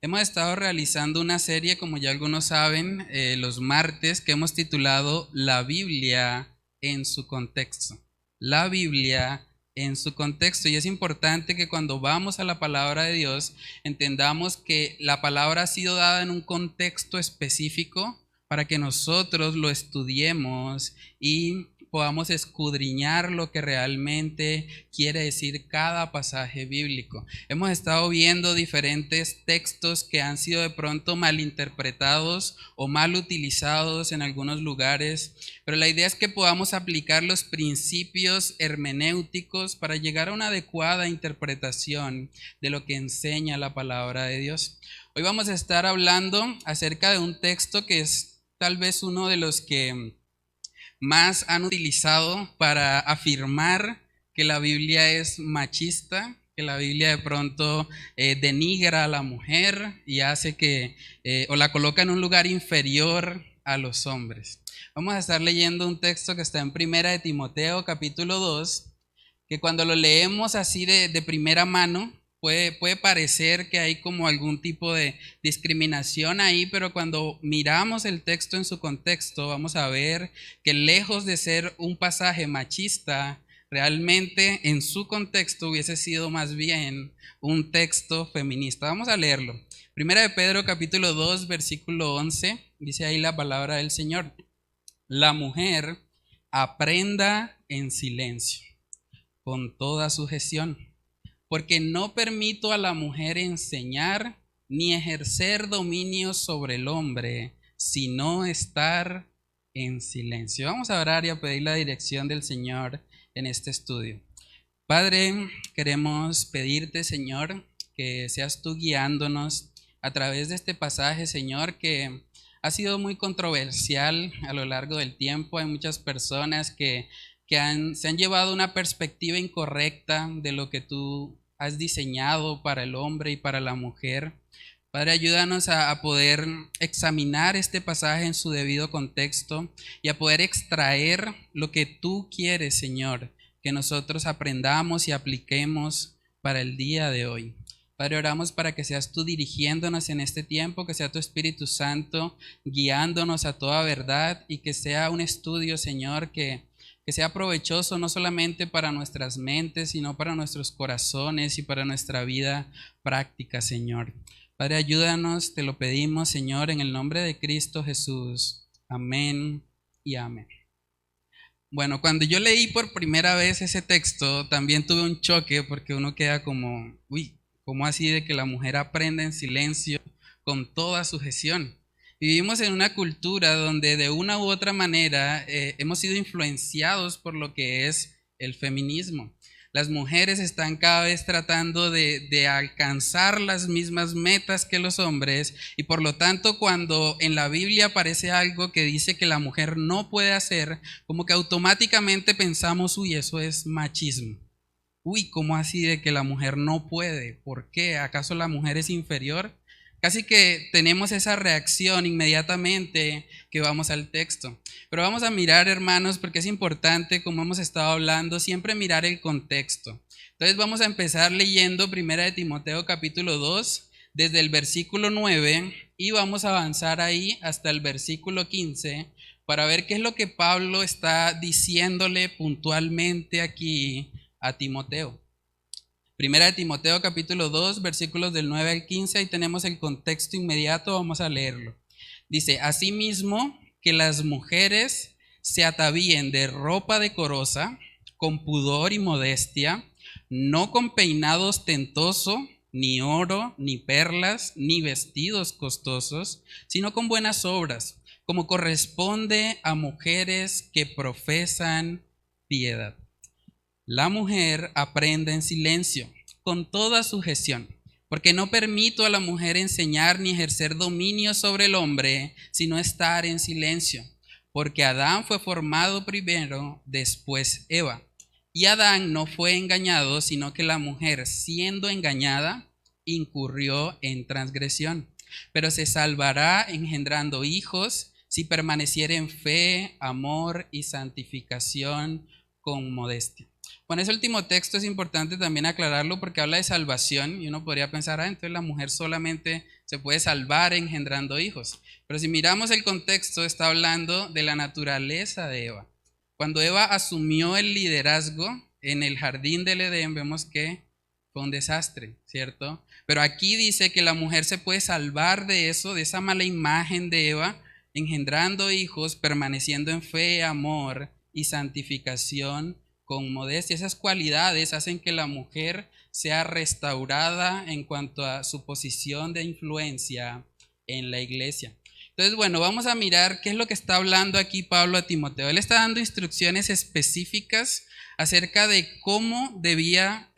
Hemos estado realizando una serie, como ya algunos saben, los martes, que hemos titulado La Biblia en su contexto. La Biblia en su contexto. Y es importante que cuando vamos a la palabra de Dios, entendamos que la palabra ha sido dada en un contexto específico para que nosotros lo estudiemos y podamos escudriñar lo que realmente quiere decir cada pasaje bíblico. Hemos estado viendo diferentes textos que han sido de pronto malinterpretados o mal utilizados en algunos lugares, pero la idea es que podamos aplicar los principios hermenéuticos para llegar a una adecuada interpretación de lo que enseña la palabra de Dios. Hoy vamos a estar hablando acerca de un texto que es tal vez uno de los que más han utilizado para afirmar que la Biblia es machista, que la Biblia de pronto denigra a la mujer y hace que o la coloca en un lugar inferior a los hombres. Vamos a estar leyendo un texto que está en Primera de Timoteo, capítulo 2, que cuando lo leemos así de primera mano, puede parecer que hay como algún tipo de discriminación ahí, pero cuando miramos el texto en su contexto, vamos a ver que lejos de ser un pasaje machista, realmente en su contexto hubiese sido más bien un texto feminista. Vamos a leerlo. Primera de Pedro capítulo 2, versículo 11, dice ahí la palabra del Señor. La mujer aprenda en silencio, con toda sujeción, porque no permito a la mujer enseñar ni ejercer dominio sobre el hombre, sino estar en silencio. Vamos a orar y a pedir la dirección del Señor en este estudio. Padre, queremos pedirte, Señor, que seas tú guiándonos a través de este pasaje, Señor, que ha sido muy controversial a lo largo del tiempo. Hay muchas personas que se han llevado una perspectiva incorrecta de lo que tú has diseñado para el hombre y para la mujer. Padre, ayúdanos a poder examinar este pasaje en su debido contexto y a poder extraer lo que tú quieres, Señor, que nosotros aprendamos y apliquemos para el día de hoy. Padre, oramos para que seas tú dirigiéndonos en este tiempo, que sea tu Espíritu Santo guiándonos a toda verdad y que sea un estudio, Señor, que sea provechoso no solamente para nuestras mentes, sino para nuestros corazones y para nuestra vida práctica, Señor. Padre, ayúdanos, te lo pedimos, Señor, en el nombre de Cristo Jesús. Amén y amén. Bueno, cuando yo leí por primera vez ese texto, también tuve un choque porque uno queda como, uy, ¿cómo así de que la mujer aprenda en silencio con toda sujeción? Vivimos en una cultura donde de una u otra manera hemos sido influenciados por lo que es el feminismo. Las mujeres están cada vez tratando de alcanzar las mismas metas que los hombres y por lo tanto cuando en la Biblia aparece algo que dice que la mujer no puede hacer, como que automáticamente pensamos, uy, eso es machismo. Uy, ¿cómo así de que la mujer no puede? ¿Por qué? ¿Acaso la mujer es inferior? Casi que tenemos esa reacción inmediatamente que vamos al texto. Pero vamos a mirar, hermanos, porque es importante, como hemos estado hablando, siempre mirar el contexto. Entonces vamos a empezar leyendo Primera de Timoteo capítulo 2, desde el versículo 9, y vamos a avanzar ahí hasta el versículo 15 para ver qué es lo que Pablo está diciéndole puntualmente aquí a Timoteo. Primera de Timoteo capítulo 2, versículos del 9 al 15, ahí tenemos el contexto inmediato, vamos a leerlo. Dice, asimismo, que las mujeres se atavíen de ropa decorosa, con pudor y modestia, no con peinado ostentoso, ni oro, ni perlas, ni vestidos costosos, sino con buenas obras, como corresponde a mujeres que profesan piedad. La mujer aprende en silencio, con toda sujeción, porque no permito a la mujer enseñar ni ejercer dominio sobre el hombre, sino estar en silencio. Porque Adán fue formado primero, después Eva. Y Adán no fue engañado, sino que la mujer, siendo engañada, incurrió en transgresión. Pero se salvará engendrando hijos si permaneciere en fe, amor y santificación con modestia. Con ese último texto es importante también aclararlo porque habla de salvación y uno podría pensar, entonces la mujer solamente se puede salvar engendrando hijos. Pero si miramos el contexto, está hablando de la naturaleza de Eva. Cuando Eva asumió el liderazgo en el jardín del Edén, vemos que fue un desastre, ¿cierto? Pero aquí dice que la mujer se puede salvar de eso, de esa mala imagen de Eva, engendrando hijos, permaneciendo en fe, amor y santificación con modestia. Esas cualidades hacen que la mujer sea restaurada en cuanto a su posición de influencia en la iglesia. Entonces, bueno, vamos a mirar qué es lo que está hablando aquí Pablo a Timoteo. Él está dando instrucciones específicas acerca de cómo debía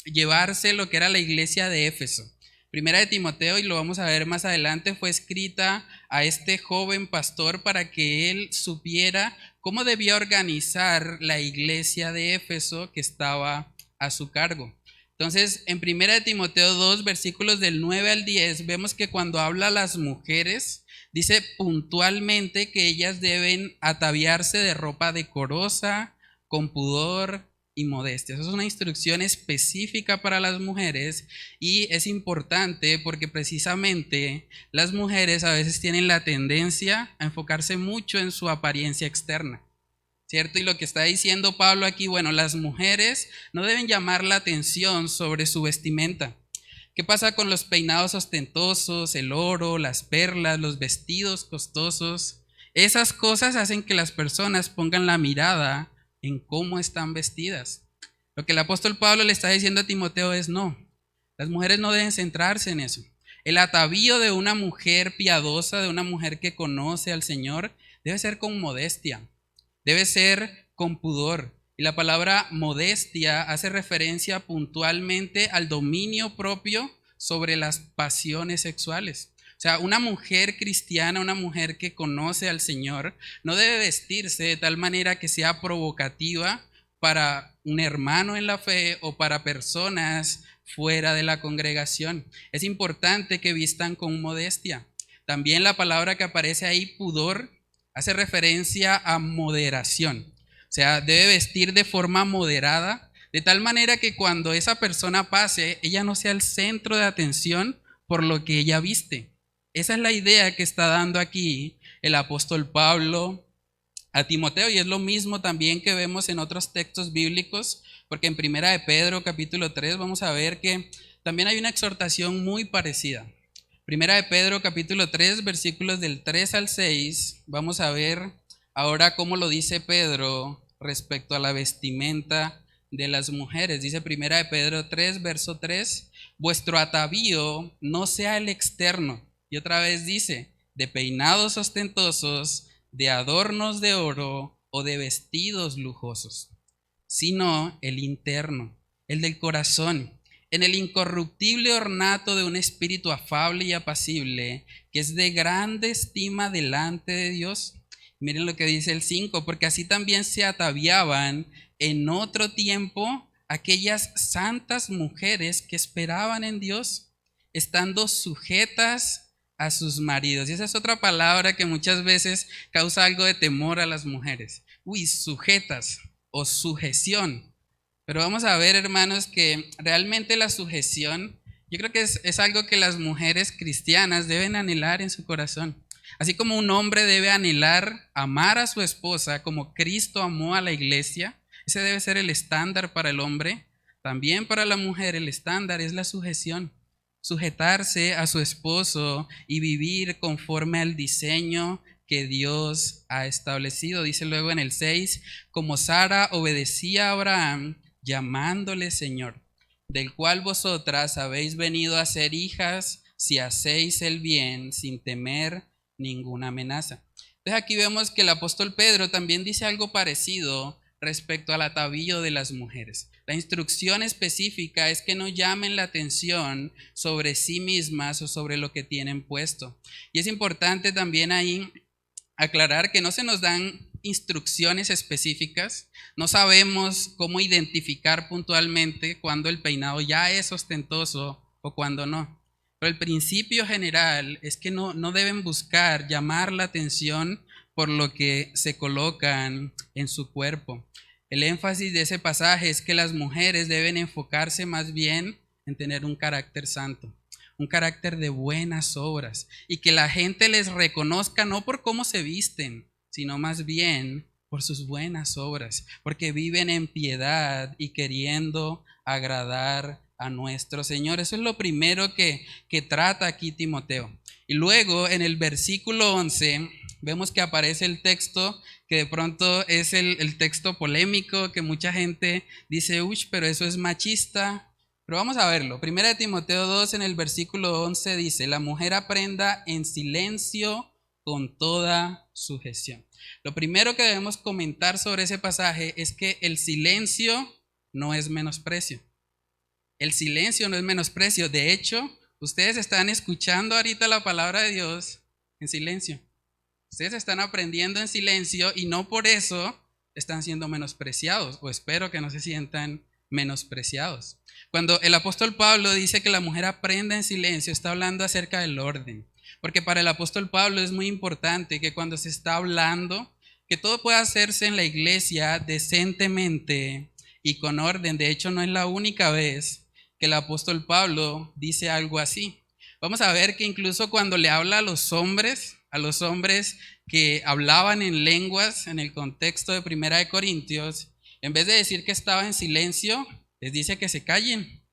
llevarse lo que era la iglesia de Éfeso. Primera de Timoteo, y lo vamos a ver más adelante, fue escrita a este joven pastor para que él supiera cómo debía organizar la iglesia de Éfeso que estaba a su cargo. Entonces, en Primera de Timoteo 2, versículos del 9 al 10, vemos que cuando habla a las mujeres, dice puntualmente que ellas deben ataviarse de ropa decorosa, con pudor y modestia. Esa es una instrucción específica para las mujeres y es importante porque precisamente las mujeres a veces tienen la tendencia a enfocarse mucho en su apariencia externa, ¿cierto? Y lo que está diciendo Pablo aquí, bueno, las mujeres no deben llamar la atención sobre su vestimenta. ¿Qué pasa con los peinados ostentosos, el oro, las perlas, los vestidos costosos? Esas cosas hacen que las personas pongan la mirada en cómo están vestidas. Lo que el apóstol Pablo le está diciendo a Timoteo es no, las mujeres no deben centrarse en eso. El atavío de una mujer piadosa, de una mujer que conoce al Señor, debe ser con modestia, debe ser con pudor. Y la palabra modestia hace referencia puntualmente al dominio propio sobre las pasiones sexuales. O sea, una mujer cristiana, una mujer que conoce al Señor, no debe vestirse de tal manera que sea provocativa para un hermano en la fe o para personas fuera de la congregación. Es importante que vistan con modestia. También la palabra que aparece ahí, pudor, hace referencia a moderación. O sea, debe vestir de forma moderada, de tal manera que cuando esa persona pase, ella no sea el centro de atención por lo que ella viste. Esa es la idea que está dando aquí el apóstol Pablo a Timoteo, y es lo mismo también que vemos en otros textos bíblicos, porque en Primera de Pedro capítulo 3 vamos a ver que también hay una exhortación muy parecida. Primera de Pedro capítulo 3 versículos del 3 al 6, vamos a ver ahora cómo lo dice Pedro respecto a la vestimenta de las mujeres. Dice Primera de Pedro 3 verso 3, vuestro atavío no sea el externo. Y otra vez dice, de peinados ostentosos, de adornos de oro o de vestidos lujosos, sino el interno, el del corazón, en el incorruptible ornato de un espíritu afable y apacible, que es de grande estima delante de Dios. Miren lo que dice el 5, porque así también se ataviaban en otro tiempo aquellas santas mujeres que esperaban en Dios, estando sujetas a sus maridos. Y esa es otra palabra que muchas veces causa algo de temor a las mujeres. Sujetas o sujeción. Pero vamos a ver, hermanos, que realmente la sujeción, yo creo que es algo que las mujeres cristianas deben anhelar en su corazón. Así como un hombre debe anhelar amar a su esposa como Cristo amó a la iglesia, ese debe ser el estándar para el hombre. También para la mujer el estándar es la sujeción. Sujetarse a su esposo y vivir conforme al diseño que Dios ha establecido. Dice luego en el 6, como Sara obedecía a Abraham, llamándole Señor, del cual vosotras habéis venido a ser hijas si hacéis el bien sin temer ninguna amenaza. Entonces aquí vemos que el apóstol Pedro también dice algo parecido respecto al atavío de las mujeres. La instrucción específica es que no llamen la atención sobre sí mismas o sobre lo que tienen puesto. Y es importante también ahí aclarar que no se nos dan instrucciones específicas, no sabemos cómo identificar puntualmente cuando el peinado ya es ostentoso o cuando no. Pero el principio general es que no deben buscar llamar la atención por lo que se colocan en su cuerpo. El énfasis de ese pasaje es que las mujeres deben enfocarse más bien en tener un carácter santo, un carácter de buenas obras, y que la gente les reconozca no por cómo se visten, sino más bien por sus buenas obras, porque viven en piedad y queriendo agradar a nuestro Señor. Eso es lo primero que trata aquí Timoteo. Y luego en el versículo 11 vemos que aparece el texto que de pronto es el texto polémico, que mucha gente dice, uy, pero eso es machista. Pero vamos a verlo. Primera de Timoteo 2 en el versículo 11 dice, la mujer aprenda en silencio con toda sujeción. Lo primero que debemos comentar sobre ese pasaje es que el silencio no es menosprecio. El silencio no es menosprecio. De hecho, ustedes están escuchando ahorita la palabra de Dios en silencio. Ustedes están aprendiendo en silencio y no por eso están siendo menospreciados, o espero que no se sientan menospreciados. Cuando el apóstol Pablo dice que la mujer aprenda en silencio, está hablando acerca del orden. Porque para el apóstol Pablo es muy importante que cuando se está hablando, que todo pueda hacerse en la iglesia decentemente y con orden. De hecho, no es la única vez que el apóstol Pablo dice algo así. Vamos a ver que incluso cuando le habla a los hombres que hablaban en lenguas en el contexto de Primera de Corintios, en vez de decir que estaba en silencio, les dice que se callen.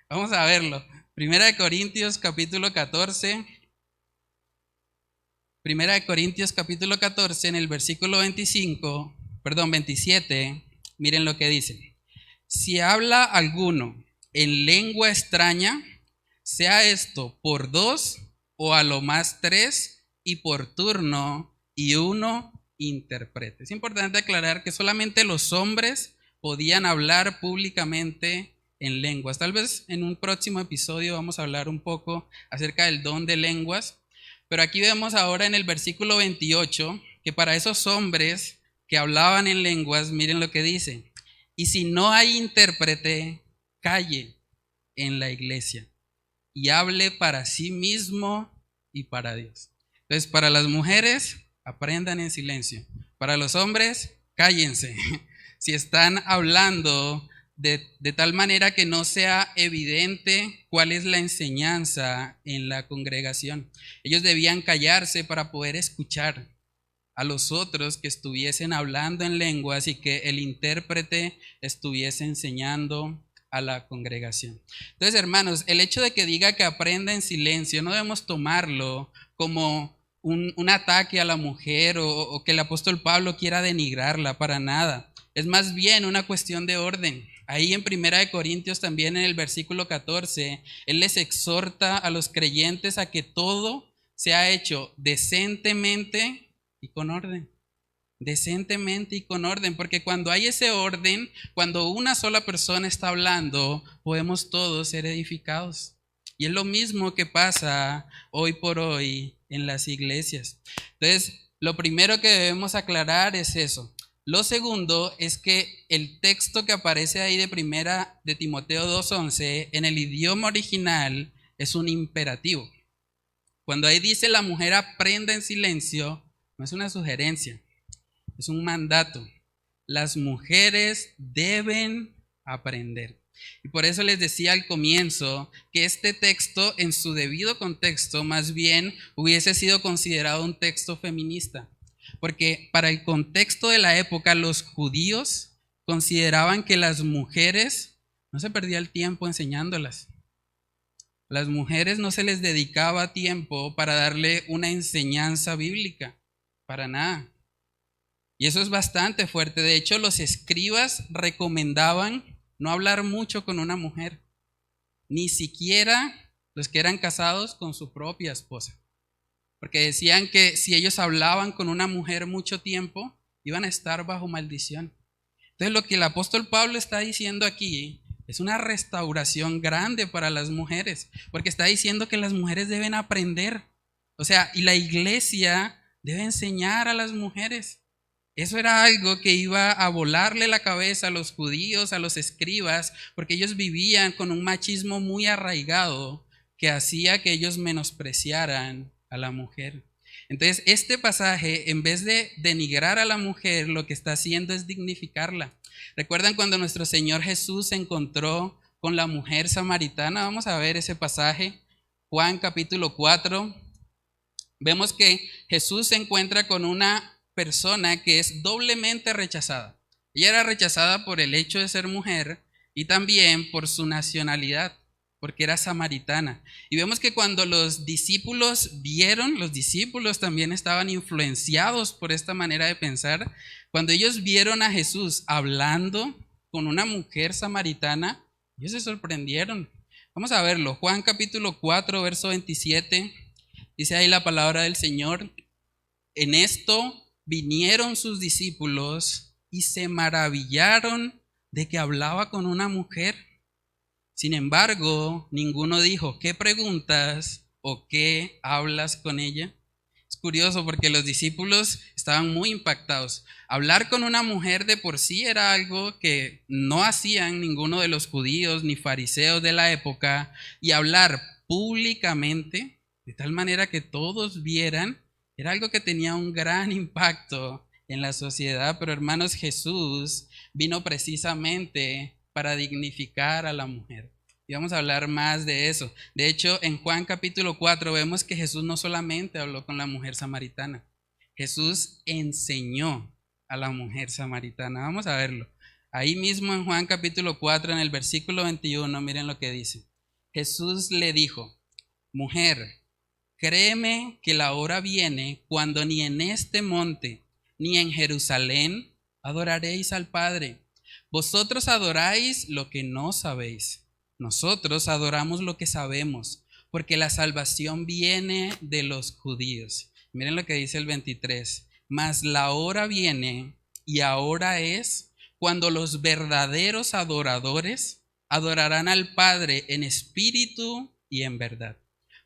Vamos a verlo. Primera de Corintios capítulo 14. Primera de Corintios capítulo 14 en el versículo 27, miren lo que dice. Si habla alguno en lengua extraña, sea esto por 2 o a lo más 3 y por turno y uno interprete. Es importante aclarar que solamente los hombres podían hablar públicamente en lenguas. Tal vez en un próximo episodio vamos a hablar un poco acerca del don de lenguas, pero aquí vemos ahora en el versículo 28 que para esos hombres que hablaban en lenguas, miren lo que dice. Y si no hay intérprete, calle en la iglesia y hable para sí mismo y para Dios. Entonces, para las mujeres, aprendan en silencio. Para los hombres, cállense. Si están hablando de tal manera que no sea evidente cuál es la enseñanza en la congregación. Ellos debían callarse para poder escuchar a los otros que estuviesen hablando en lenguas y que el intérprete estuviese enseñando a la congregación. Entonces, hermanos, el hecho de que diga que aprenda en silencio, no debemos tomarlo como un ataque a la mujer o que el apóstol Pablo quiera denigrarla, para nada. Es más bien una cuestión de orden. Ahí en Primera de Corintios también en el versículo 14, él les exhorta a los creyentes a que todo sea hecho decentemente y con orden. Decentemente y con orden, porque cuando hay ese orden, cuando una sola persona está hablando, podemos todos ser edificados. Y es lo mismo que pasa hoy por hoy en las iglesias. Entonces, lo primero que debemos aclarar es eso. Lo segundo es que el texto que aparece ahí de Primera de Timoteo 2:11 en el idioma original es un imperativo. Cuando ahí dice la mujer aprenda en silencio, no es una sugerencia, es un mandato. Las mujeres deben aprender. Y por eso les decía al comienzo que este texto en su debido contexto más bien hubiese sido considerado un texto feminista. Porque para el contexto de la época los judíos consideraban que las mujeres no se perdía el tiempo enseñándolas. Las mujeres no se les dedicaba tiempo para darle una enseñanza bíblica, para nada. Y eso es bastante fuerte. De hecho, los escribas recomendaban no hablar mucho con una mujer, ni siquiera los que eran casados con su propia esposa. Porque decían que si ellos hablaban con una mujer mucho tiempo, iban a estar bajo maldición. Entonces, lo que el apóstol Pablo está diciendo aquí es una restauración grande para las mujeres, porque está diciendo que las mujeres deben aprender. O sea, y la iglesia debe enseñar a las mujeres. Eso era algo que iba a volarle la cabeza a los judíos, a los escribas, porque ellos vivían con un machismo muy arraigado que hacía que ellos menospreciaran a la mujer. Entonces, este pasaje, en vez de denigrar a la mujer, lo que está haciendo es dignificarla. ¿Recuerdan cuando nuestro Señor Jesús se encontró con la mujer samaritana? Vamos a ver ese pasaje, Juan capítulo 4. Vemos que Jesús se encuentra con una persona que es doblemente rechazada. Ella era rechazada por el hecho de ser mujer y también por su nacionalidad, porque era samaritana. Y vemos que cuando los discípulos vieron, los discípulos también estaban influenciados por esta manera de pensar. Cuando ellos vieron a Jesús hablando con una mujer samaritana, ellos se sorprendieron. Vamos a verlo. Juan capítulo 4, verso 27. Dice ahí la palabra del Señor: en esto vinieron sus discípulos y se maravillaron de que hablaba con una mujer. Sin embargo, ninguno dijo: ¿qué preguntas o qué hablas con ella? Es curioso porque los discípulos estaban muy impactados. Hablar con una mujer de por sí era algo que no hacían ninguno de los judíos ni fariseos de la época, y hablar públicamente, de tal manera que todos vieran, era algo que tenía un gran impacto en la sociedad. Pero hermanos, Jesús vino precisamente para dignificar a la mujer. Y vamos a hablar más de eso. De hecho, en Juan capítulo 4 vemos que Jesús no solamente habló con la mujer samaritana, Jesús enseñó a la mujer samaritana. Vamos a verlo. Ahí mismo en Juan capítulo 4, en el versículo 21, miren lo que dice. Jesús le dijo: mujer, créeme que la hora viene cuando ni en este monte ni en Jerusalén adoraréis al Padre. Vosotros adoráis lo que no sabéis. Nosotros adoramos lo que sabemos, porque la salvación viene de los judíos. Miren lo que dice el 23. Mas la hora viene, y ahora es, cuando los verdaderos adoradores adorarán al Padre en espíritu y en verdad.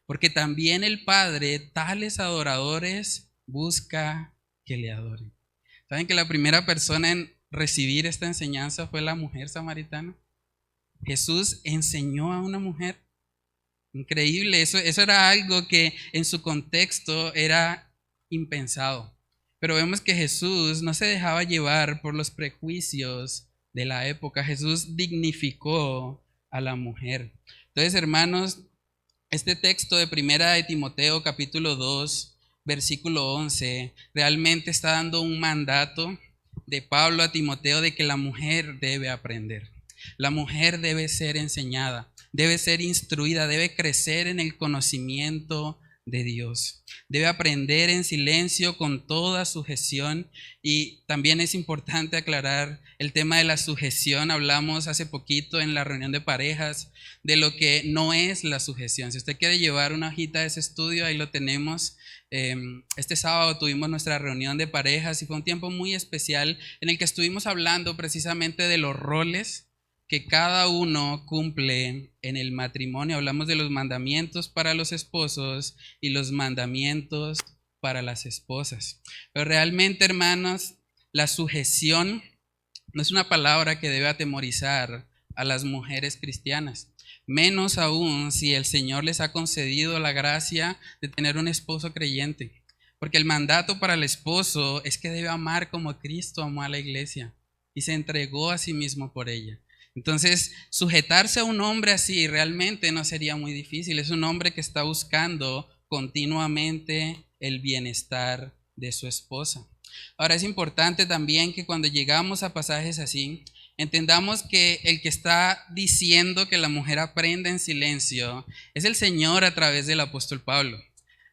Porque también el Padre tales adoradores busca que le adoren. ¿Saben que la primera persona en recibir esta enseñanza fue la mujer samaritana? Jesús enseñó a una mujer. Increíble, eso era algo que en su contexto era impensado. Pero vemos que Jesús no se dejaba llevar por los prejuicios de la época. Jesús dignificó a la mujer. Entonces, hermanos, este texto de Primera de Timoteo capítulo 2, versículo 11, realmente está dando un mandato de Pablo a Timoteo de que la mujer debe aprender. La mujer debe ser enseñada, debe ser instruida, debe crecer en el conocimiento de Dios. Debe aprender en silencio con toda sujeción. Y también es importante aclarar el tema de la sujeción. Hablamos hace poquito en la reunión de parejas de lo que no es la sujeción. Si usted quiere llevar una hojita de ese estudio, ahí lo tenemos. Este sábado tuvimos nuestra reunión de parejas y fue un tiempo muy especial en el que estuvimos hablando precisamente de los roles que cada uno cumple en el matrimonio. Hablamos de los mandamientos para los esposos y los mandamientos para las esposas. Pero realmente, hermanos, la sujeción no es una palabra que debe atemorizar a las mujeres cristianas, menos aún si el Señor les ha concedido la gracia de tener un esposo creyente. Porque el mandato para el esposo es que debe amar como Cristo amó a la iglesia y se entregó a sí mismo por ella. Entonces, sujetarse a un hombre así realmente no sería muy difícil. Es un hombre que está buscando continuamente el bienestar de su esposa. Ahora, es importante también que cuando llegamos a pasajes así, entendamos que el que está diciendo que la mujer aprenda en silencio es el Señor a través del apóstol Pablo.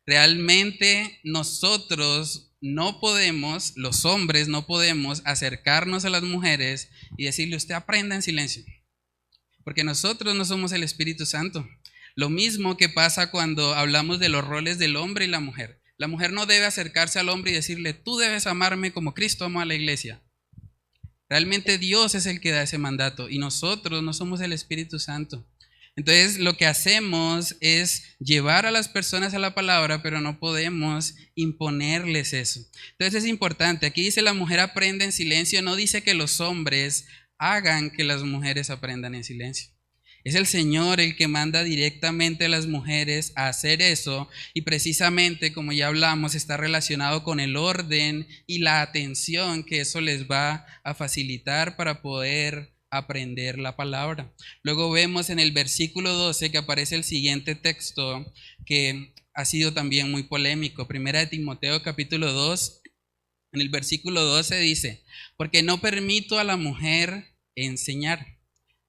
Realmente nosotros no podemos, los hombres no podemos acercarnos a las mujeres y decirle: usted aprenda en silencio, porque nosotros no somos el Espíritu Santo. Lo mismo que pasa cuando hablamos de los roles del hombre y la mujer. La mujer no debe acercarse al hombre y decirle: tú debes amarme como Cristo amó a la iglesia. Realmente Dios es el que da ese mandato y nosotros no somos el Espíritu Santo. Entonces lo que hacemos es llevar a las personas a la palabra, pero no podemos imponerles eso. Entonces es importante, aquí dice la mujer aprende en silencio, no dice que los hombres hagan que las mujeres aprendan en silencio. Es el Señor el que manda directamente a las mujeres a hacer eso, y precisamente, como ya hablamos, está relacionado con el orden y la atención que eso les va a facilitar para poder aprender la palabra. Luego vemos en el versículo 12 que aparece el siguiente texto que ha sido también muy polémico. Primera de Timoteo capítulo 2, en el versículo 12 dice: porque no permito a la mujer enseñar,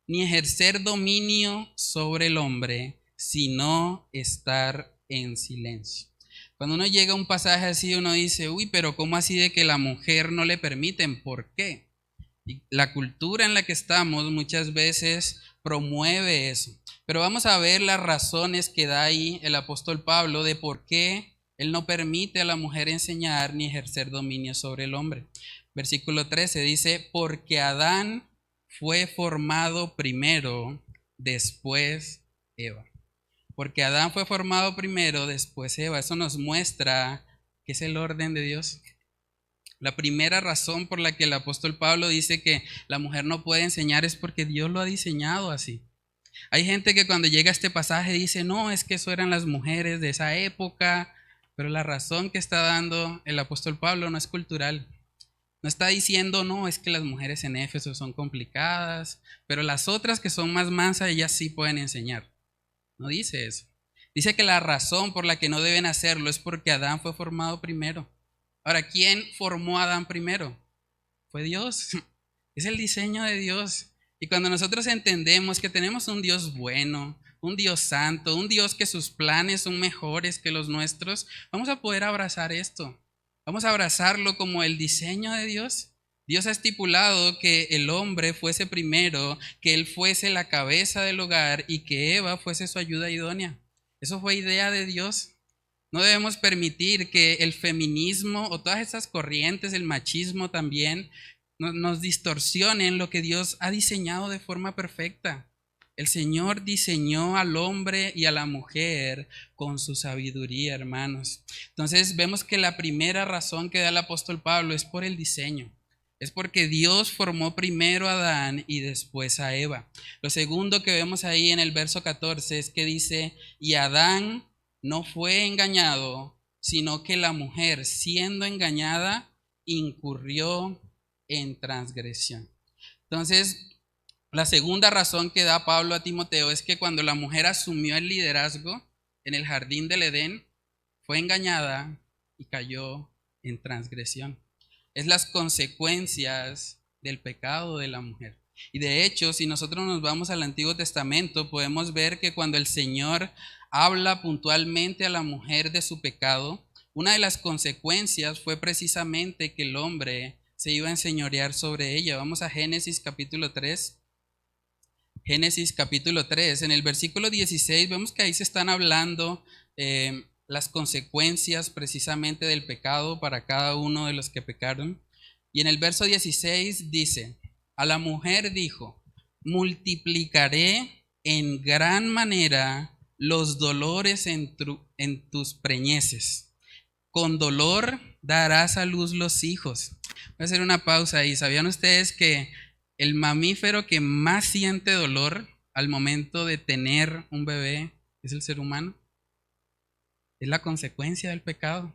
ni ejercer dominio sobre el hombre, sino estar en silencio. Cuando uno llega a un pasaje así, uno dice, uy, pero ¿cómo así de que la mujer no le permiten? ¿Por qué? Y la cultura en la que estamos muchas veces promueve eso. Pero vamos a ver las razones que da ahí el apóstol Pablo de por qué él no permite a la mujer enseñar ni ejercer dominio sobre el hombre. Versículo 13 dice, porque Adán fue formado primero, después Eva. Porque Adán fue formado primero, después Eva. Eso nos muestra que es el orden de Dios. La primera razón por la que el apóstol Pablo dice que la mujer no puede enseñar es porque Dios lo ha diseñado así. Hay gente que cuando llega a este pasaje dice, no, es que eso eran las mujeres de esa época, pero la razón que está dando el apóstol Pablo no es cultural. No está diciendo, no, es que las mujeres en Éfeso son complicadas, pero las otras que son más mansas, ellas sí pueden enseñar. No dice eso. Dice que la razón por la que no deben hacerlo es porque Adán fue formado primero. Ahora, ¿quién formó a Adán primero? Fue Dios. Es el diseño de Dios. Y cuando nosotros entendemos que tenemos un Dios bueno, un Dios santo, un Dios que sus planes son mejores que los nuestros, vamos a poder abrazar esto. Vamos a abrazarlo como el diseño de Dios. Dios ha estipulado que el hombre fuese primero, que él fuese la cabeza del hogar y que Eva fuese su ayuda idónea. Eso fue idea de Dios. No debemos permitir que el feminismo o todas esas corrientes, el machismo también, nos distorsionen lo que Dios ha diseñado de forma perfecta. El Señor diseñó al hombre y a la mujer con su sabiduría, hermanos. Entonces vemos que la primera razón que da el apóstol Pablo es por el diseño. Es porque Dios formó primero a Adán y después a Eva. Lo segundo que vemos ahí en el verso 14 es que dice, y Adán no fue engañado, sino que la mujer, siendo engañada, incurrió en transgresión. Entonces, la segunda razón que da Pablo a Timoteo es que cuando la mujer asumió el liderazgo en el jardín del Edén, fue engañada y cayó en transgresión. Es las consecuencias del pecado de la mujer. Y de hecho, si nosotros nos vamos al Antiguo Testamento, podemos ver que cuando el Señor habla puntualmente a la mujer de su pecado, una de las consecuencias fue precisamente que el hombre se iba a enseñorear sobre ella. Vamos a Génesis capítulo 3. Génesis capítulo 3. En el versículo 16 vemos que ahí se están hablando las consecuencias precisamente del pecado para cada uno de los que pecaron. Y en el verso 16 dice, a la mujer dijo, multiplicaré en gran manera los dolores en tus preñeces. Con dolor darás a luz los hijos. Voy a hacer una pausa ahí. ¿Sabían ustedes que el mamífero que más siente dolor al momento de tener un bebé es el ser humano? Es la consecuencia del pecado.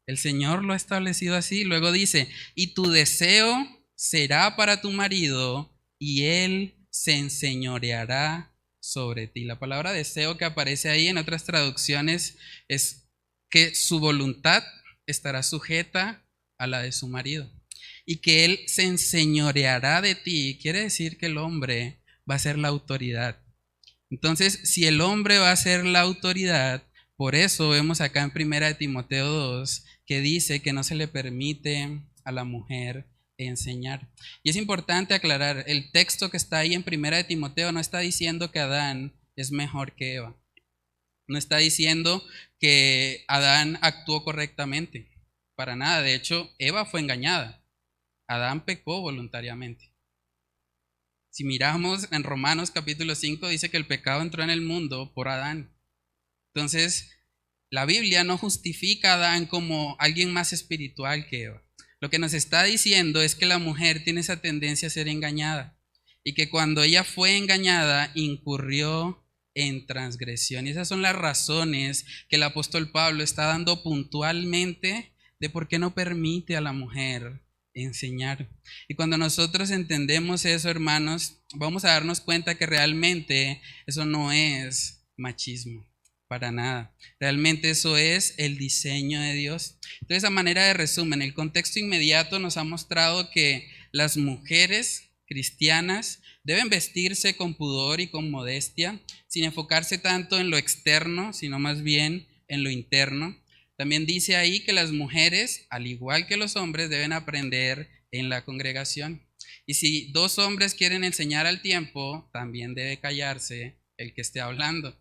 El Señor lo ha establecido así. Luego dice, y tu deseo será para tu marido y él se enseñoreará sobre ti. La palabra deseo que aparece ahí en otras traducciones es que su voluntad estará sujeta a la de su marido y que él se enseñoreará de ti. Quiere decir que el hombre va a ser la autoridad. Entonces, si el hombre va a ser la autoridad, por eso vemos acá en Primera de Timoteo 2 que dice que no se le permite a la mujer enseñar. Y es importante aclarar, el texto que está ahí en Primera de Timoteo no está diciendo que Adán es mejor que Eva. No está diciendo que Adán actuó correctamente. Para nada. De hecho, Eva fue engañada. Adán pecó voluntariamente. Si miramos en Romanos capítulo 5, dice que el pecado entró en el mundo por Adán. Entonces, la Biblia no justifica a Adán como alguien más espiritual que Eva. Lo que nos está diciendo es que la mujer tiene esa tendencia a ser engañada. y que cuando ella fue engañada incurrió en transgresión. Y esas son las razones que el apóstol Pablo está dando puntualmente de por qué no permite a la mujer enseñar. Y cuando nosotros entendemos eso, hermanos, vamos a darnos cuenta que realmente eso no es machismo, para nada. Realmente eso es el diseño de Dios. Entonces, a manera de resumen, el contexto inmediato nos ha mostrado que las mujeres cristianas deben vestirse con pudor y con modestia, sin enfocarse tanto en lo externo, sino más bien en lo interno. También dice ahí que las mujeres, al igual que los hombres, deben aprender en la congregación. Y si dos hombres quieren enseñar al tiempo, también debe callarse el que esté hablando.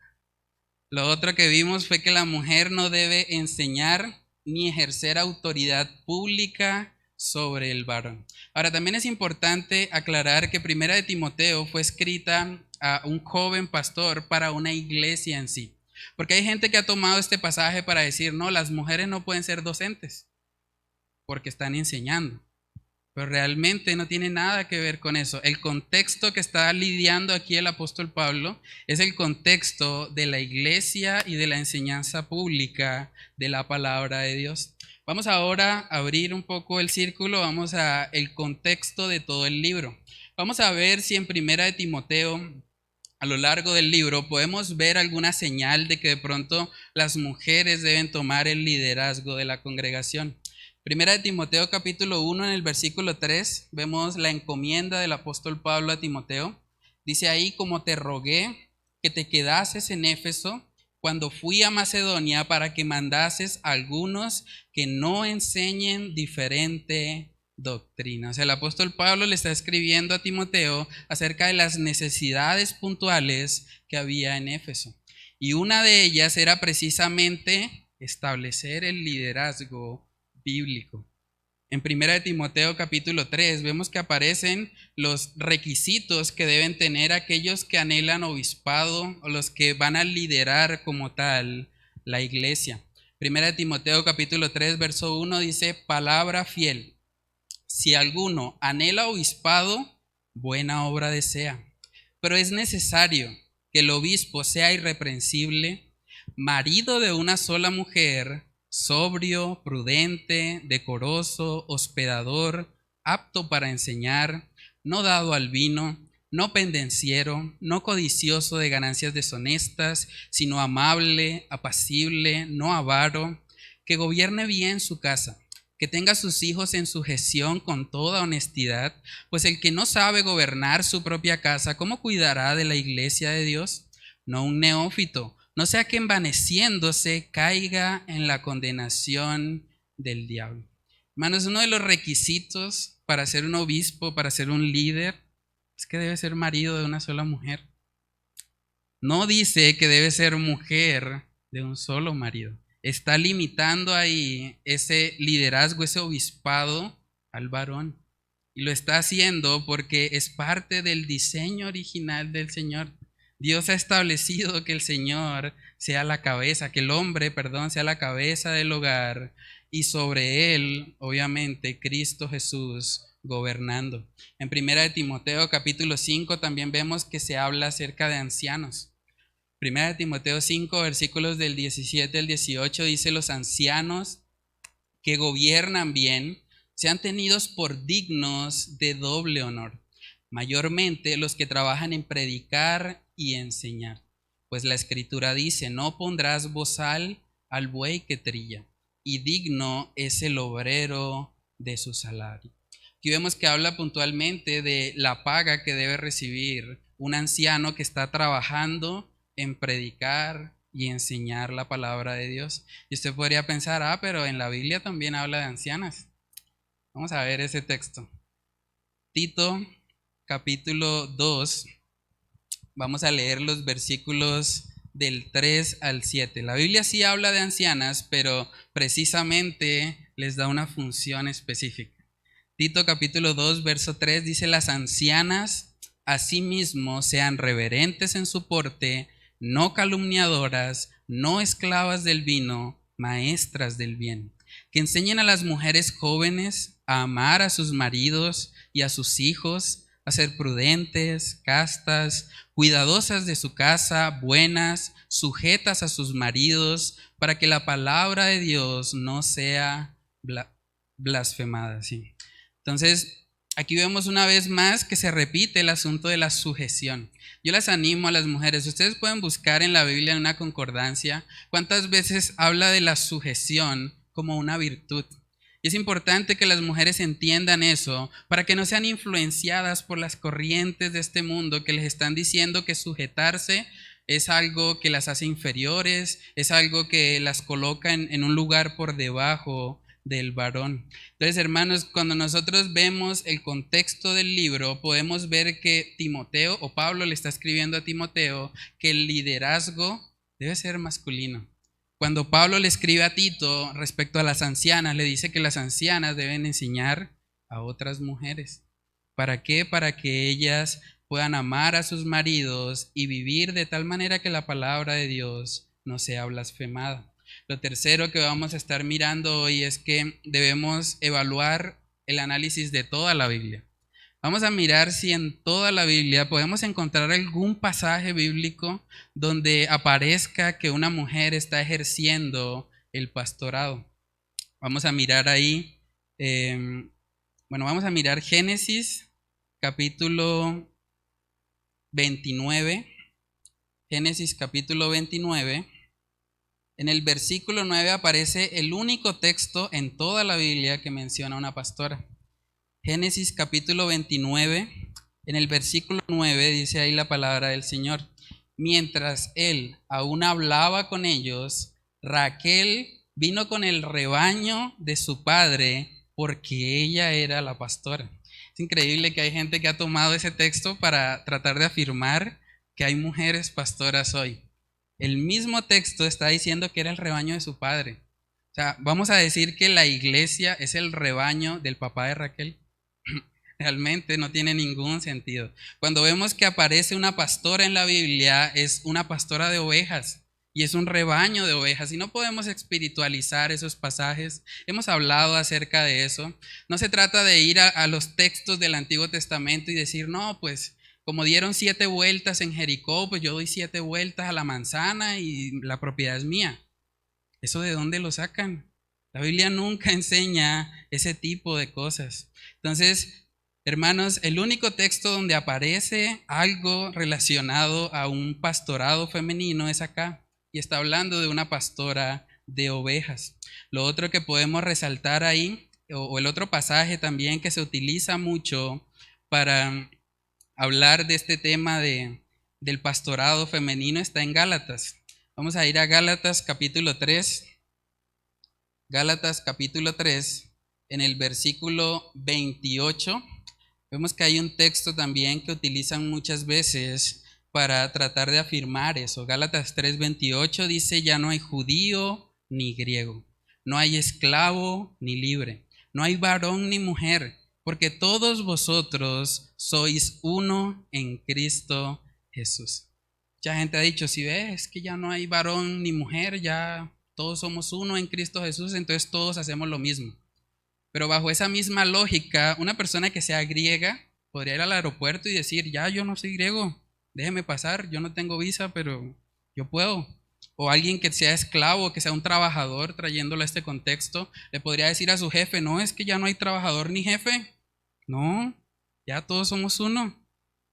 Lo otro que vimos fue que la mujer no debe enseñar ni ejercer autoridad pública sobre el varón. Ahora, también es importante aclarar que Primera de Timoteo fue escrita a un joven pastor para una iglesia en sí. Porque hay gente que ha tomado este pasaje para decir, no, las mujeres no pueden ser docentes porque están enseñando. Pero realmente no tiene nada que ver con eso. El contexto que está lidiando aquí el apóstol Pablo es el contexto de la iglesia y de la enseñanza pública de la palabra de Dios. Vamos ahora a abrir un poco el círculo, vamos a el contexto de todo el libro. Vamos a ver si en Primera de Timoteo, a lo largo del libro, podemos ver alguna señal de que de pronto las mujeres deben tomar el liderazgo de la congregación. Primera de Timoteo capítulo 1 en el versículo 3 vemos la encomienda del apóstol Pablo a Timoteo. Dice ahí, como te rogué que te quedases en Éfeso cuando fui a Macedonia para que mandases a algunos que no enseñen diferente doctrina. O sea, el apóstol Pablo le está escribiendo a Timoteo acerca de las necesidades puntuales que había en Éfeso. Y una de ellas era precisamente establecer el liderazgo bíblico. En Primera de Timoteo capítulo 3 vemos que aparecen los requisitos que deben tener aquellos que anhelan obispado o los que van a liderar como tal la iglesia. Primera de Timoteo capítulo 3 verso 1 dice, palabra fiel. Si alguno anhela obispado, buena obra desea. Pero es necesario que el obispo sea irreprensible, marido de una sola mujer, sobrio, prudente, decoroso, hospedador, apto para enseñar, no dado al vino, no pendenciero, no codicioso de ganancias deshonestas, sino amable, apacible, no avaro, que gobierne bien su casa, que tenga a sus hijos en sujeción con toda honestidad, pues el que no sabe gobernar su propia casa, ¿cómo cuidará de la iglesia de Dios? No un neófito, no sea que envaneciéndose caiga en la condenación del diablo. Hermanos, uno de los requisitos para ser un obispo, para ser un líder, es que debe ser marido de una sola mujer. No dice que debe ser mujer de un solo marido. Está limitando ahí ese liderazgo, ese obispado al varón. Y lo está haciendo porque es parte del diseño original del Señor. Dios ha establecido que el Señor sea la cabeza, que el hombre, sea la cabeza del hogar y sobre él, obviamente, Cristo Jesús gobernando. En Primera de Timoteo capítulo 5 también vemos que se habla acerca de ancianos. Primera de Timoteo 5 versículos del 17 al 18 dice, los ancianos que gobiernan bien sean tenidos por dignos de doble honor, mayormente los que trabajan en predicar y enseñar. Pues la escritura dice, no pondrás bozal al buey que trilla, y digno es el obrero de su salario. Aquí vemos que habla puntualmente de la paga que debe recibir un anciano que está trabajando en predicar y enseñar la palabra de Dios. Y usted podría pensar, pero en la Biblia también habla de ancianas. Vamos a ver ese texto. Tito, capítulo 2. Vamos a leer los versículos del 3 al 7. La Biblia sí habla de ancianas, pero precisamente les da una función específica. Tito, capítulo 2, verso 3 dice, las ancianas asimismo sean reverentes en su porte, no calumniadoras, no esclavas del vino, maestras del bien, que enseñen a las mujeres jóvenes a amar a sus maridos y a sus hijos, a ser prudentes, castas, cuidadosas de su casa, buenas, sujetas a sus maridos, para que la palabra de Dios no sea blasfemada. ¿Sí? Entonces, aquí vemos una vez más que se repite el asunto de la sujeción. Yo las animo a las mujeres, ustedes pueden buscar en la Biblia en una concordancia cuántas veces habla de la sujeción como una virtud. Y es importante que las mujeres entiendan eso para que no sean influenciadas por las corrientes de este mundo que les están diciendo que sujetarse es algo que las hace inferiores, es algo que las coloca en un lugar por debajo del varón. Entonces, hermanos, cuando nosotros vemos el contexto del libro, podemos ver que Timoteo, o Pablo le está escribiendo a Timoteo, que el liderazgo debe ser masculino. Cuando Pablo le escribe a Tito respecto a las ancianas, le dice que las ancianas deben enseñar a otras mujeres. ¿Para qué? Para que ellas puedan amar a sus maridos y vivir de tal manera que la palabra de Dios no sea blasfemada. Lo tercero que vamos a estar mirando hoy es que debemos evaluar el análisis de toda la Biblia. Vamos a mirar si en toda la Biblia podemos encontrar algún pasaje bíblico donde aparezca que una mujer está ejerciendo el pastorado. Vamos a mirar ahí, vamos a mirar Génesis capítulo 29. Génesis capítulo 29. En el versículo 9 aparece el único texto en toda la Biblia que menciona a una pastora. Génesis capítulo 29, en el versículo 9 dice ahí la palabra del Señor. Mientras él aún hablaba con ellos, Raquel vino con el rebaño de su padre porque ella era la pastora. Es increíble que hay gente que ha tomado ese texto para tratar de afirmar que hay mujeres pastoras hoy. El mismo texto está diciendo que era el rebaño de su padre. O sea, vamos a decir que la iglesia es el rebaño del papá de Raquel. Realmente no tiene ningún sentido. Cuando vemos que aparece una pastora en la Biblia, es una pastora de ovejas y es un rebaño de ovejas. Y no podemos espiritualizar esos pasajes. Hemos hablado acerca de eso. No se trata de ir a los textos del Antiguo Testamento y decir, no, pues como dieron 7 vueltas en Jericó, pues yo doy 7 vueltas a la manzana y la propiedad es mía. ¿Eso de dónde lo sacan? La Biblia nunca enseña ese tipo de cosas. Entonces, hermanos, el único texto donde aparece algo relacionado a un pastorado femenino es acá. Y está hablando de una pastora de ovejas. Lo otro que podemos resaltar ahí, o el otro pasaje también que se utiliza mucho para hablar de este tema del pastorado femenino, está en Gálatas. Vamos a ir a Gálatas capítulo 3. Gálatas capítulo 3, en el versículo 28. Vemos que hay un texto también que utilizan muchas veces para tratar de afirmar eso. Gálatas 3:28 dice, ya no hay judío ni griego, no hay esclavo ni libre, no hay varón ni mujer, porque todos vosotros sois uno en Cristo Jesús. Mucha gente ha dicho, si ves que ya no hay varón ni mujer, ya todos somos uno en Cristo Jesús, entonces todos hacemos lo mismo. Pero bajo esa misma lógica, una persona que sea griega podría ir al aeropuerto y decir, ya yo no soy griego, déjeme pasar, yo no tengo visa, pero yo puedo. O alguien que sea esclavo, que sea un trabajador, trayéndolo a este contexto, le podría decir a su jefe, no, es que ya no hay trabajador ni jefe. No, ya todos somos uno.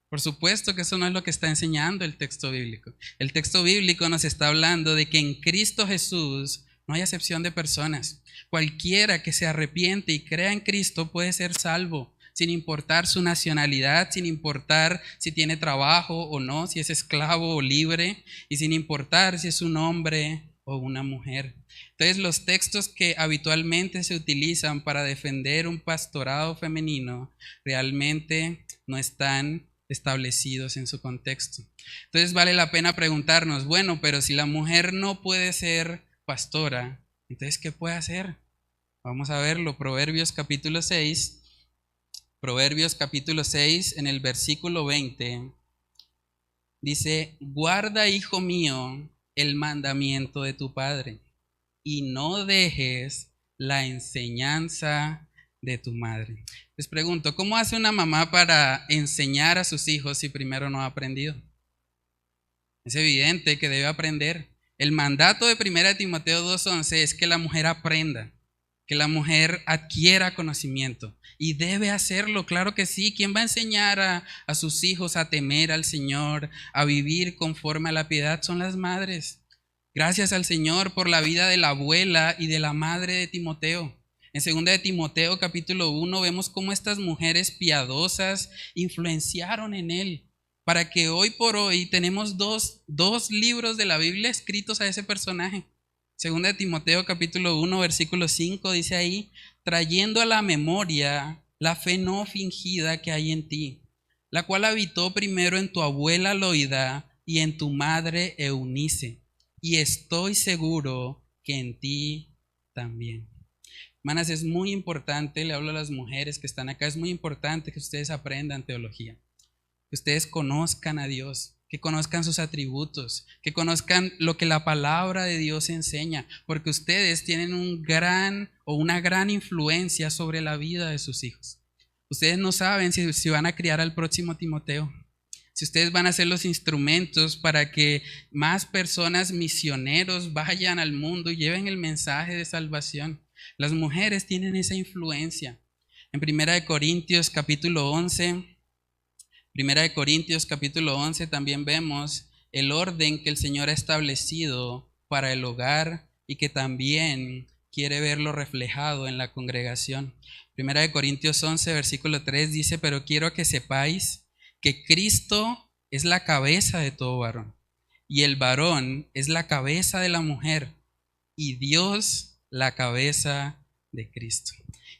Por supuesto que eso no es lo que está enseñando el texto bíblico. El texto bíblico nos está hablando de que en Cristo Jesús no hay acepción de personas. Cualquiera que se arrepiente y crea en Cristo puede ser salvo, sin importar su nacionalidad, sin importar si tiene trabajo o no, si es esclavo o libre, y sin importar si es un hombre o una mujer. Entonces, los textos que habitualmente se utilizan para defender un pastorado femenino realmente no están establecidos en su contexto. Entonces vale la pena preguntarnos, bueno, pero si la mujer no puede ser pastora, entonces ¿qué puede hacer? Vamos a verlo, Proverbios capítulo 6, en el versículo 20, dice, guarda, hijo mío, el mandamiento de tu padre y no dejes la enseñanza de tu madre. Les pregunto, ¿cómo hace una mamá para enseñar a sus hijos si primero no ha aprendido? Es evidente que debe aprender. El mandato de 1 Timoteo 2:11 es que la mujer aprenda, que la mujer adquiera conocimiento. Y debe hacerlo, claro que sí. ¿Quién va a enseñar a sus hijos a temer al Señor, a vivir conforme a la piedad? Son las madres. Gracias al Señor por la vida de la abuela y de la madre de Timoteo. En 2 de Timoteo capítulo 1 vemos cómo estas mujeres piadosas influenciaron en él, para que hoy por hoy tenemos dos libros de la Biblia escritos a ese personaje. 2 de Timoteo capítulo 1 versículo 5 dice ahí: trayendo a la memoria la fe no fingida que hay en ti, la cual habitó primero en tu abuela Loida y en tu madre Eunice, y estoy seguro que en ti también. Hermanas, es muy importante, le hablo a las mujeres que están acá, es muy importante que ustedes aprendan teología, que ustedes conozcan a Dios, que conozcan sus atributos, que conozcan lo que la palabra de Dios enseña, porque ustedes tienen una gran influencia sobre la vida de sus hijos. Ustedes no saben si van a criar al próximo Timoteo, si ustedes van a ser los instrumentos para que más personas misioneros vayan al mundo y lleven el mensaje de salvación. Las mujeres tienen esa influencia. En 1 Corintios capítulo 11 también vemos el orden que el Señor ha establecido para el hogar y que también quiere verlo reflejado en la congregación. 1 Corintios 11, versículo 3 dice: pero quiero que sepáis que Cristo es la cabeza de todo varón, y el varón es la cabeza de la mujer, y Dios la cabeza de Cristo.